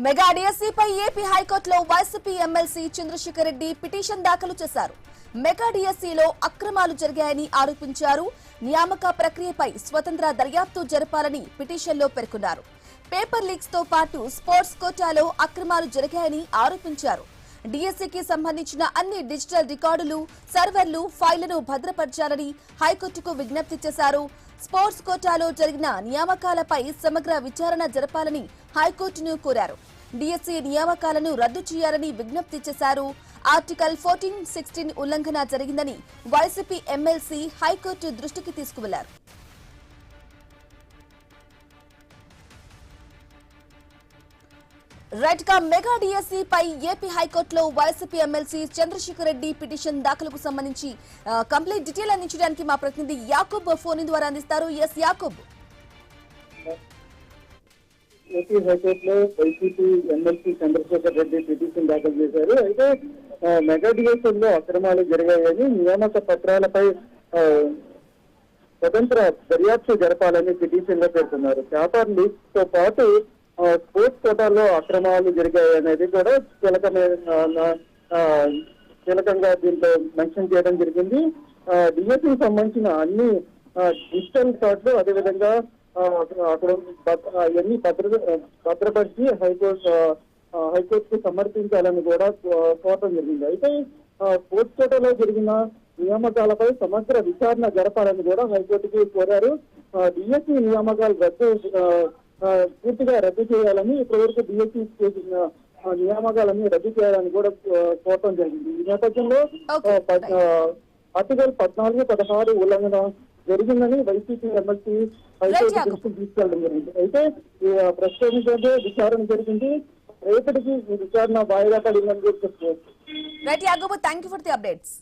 Mega డిఎస్సీపై ఏపీ హైకోర్టులో YCP MLC Chandrasekhar Reddy petition దాఖలు చేశారు. మెగా డిఎస్సీలో అక్రమాలు జరిగాయని ఆరోపించారు. నియామక ప్రక్రియపై స్వతంత్ర దర్యాప్తు జరపాలని పిటిషన్లో పేర్కొన్నారు. పేపర్ లీక్స్ తో పాటు స్పోర్ట్స్ కోటాలో అక్రమాలు జరిగాయని ఆరోపించారు. డిఎస్సీకి సంబంధించిన అన్ని డిజిటల్ రికార్డులు, సర్వర్లు, ఫైళ్లను భద్రపరచాలని హైకోర్టుకు విజ్ఞప్తి చేశారు. స్పోర్ట్స్ కోటాలో జరిగిన నియామకాలపై సమగ్ర విచారణ జరపాలని హైకోర్టును కోరారు. డిఎస్సీ నియామకాలను రద్దు చేయాలని విజ్ఞప్తి చేశారు. ఆర్టికల్ 14, 16 ఉల్లంఘన జరిగిందని వైసీపీ ఎమ్మెల్సీ హైకోర్టు దృష్టికి తీసుకువెళ్లారు. రైట్ గా మెగా డిఎస్సీ పై ఏపీ హైకోర్టులో YCP MLC Chandrasekhar Reddy petition దాఖలకు సంబంధించి కంప్లీట్ డీటెయిల్ అందించడానికి మా ప్రతినిధి యాకూబ్ ఫోన్ ద్వారా అందిస్తారు. ఎస్ యాకూబ్. ఏపీ హైకోర్టులో YCP MLC Chandrasekhar Reddy petition దాఖలు చేశారు. అయితే మెగా డిఎస్సీలో అక్రమాలు జరిగాయని, నియామక పత్రాలపై స్వతంత్ర దర్యాప్తు జరపాలని పిటిషన్ లో పేర్కొన్నారు. పేపర్ లీక్ తో పాటు స్పోర్ట్స్ కోటాల్లో అక్రమాలు జరిగాయనేది కూడా కీలకంగా దీంట్లో మెన్షన్ చేయడం జరిగింది. డిఎస్సీకి సంబంధించిన అన్ని డిజిటల్ రికార్డులు, అదేవిధంగా అక్కడ అవన్నీ భద్రపరిచి హైకోర్టుకు సమర్పించాలని కూడా కోరడం జరిగింది. అయితే స్పోర్ట్స్ కోటాలో జరిగిన నియామకాలపై సమగ్ర విచారణ జరపాలని కూడా హైకోర్టుకి కోరారు. డిఎస్సీ నియామకాలు పూర్తిగా రద్దు చేయాలని, ఇప్పటివరకు డిఎస్సీ చేసిన నియామకాలన్నీ రద్దు చేయాలని కూడా కోరడం జరిగింది. ఈ నేపథ్యంలో ఆర్టికల్ 14, 16 ఉల్లంఘన జరిగిందని వైసీపీ ఎమ్మెల్సీ హైకోర్టు దృష్టికి తీసుకెళ్లడం జరిగింది. అయితే ప్రస్తుతం విచారణ జరిగింది. రేపటికి ఈ విచారణ వాయిదా పడిందని చెప్పుకోవచ్చు. Right Yakub, thank you for the updates.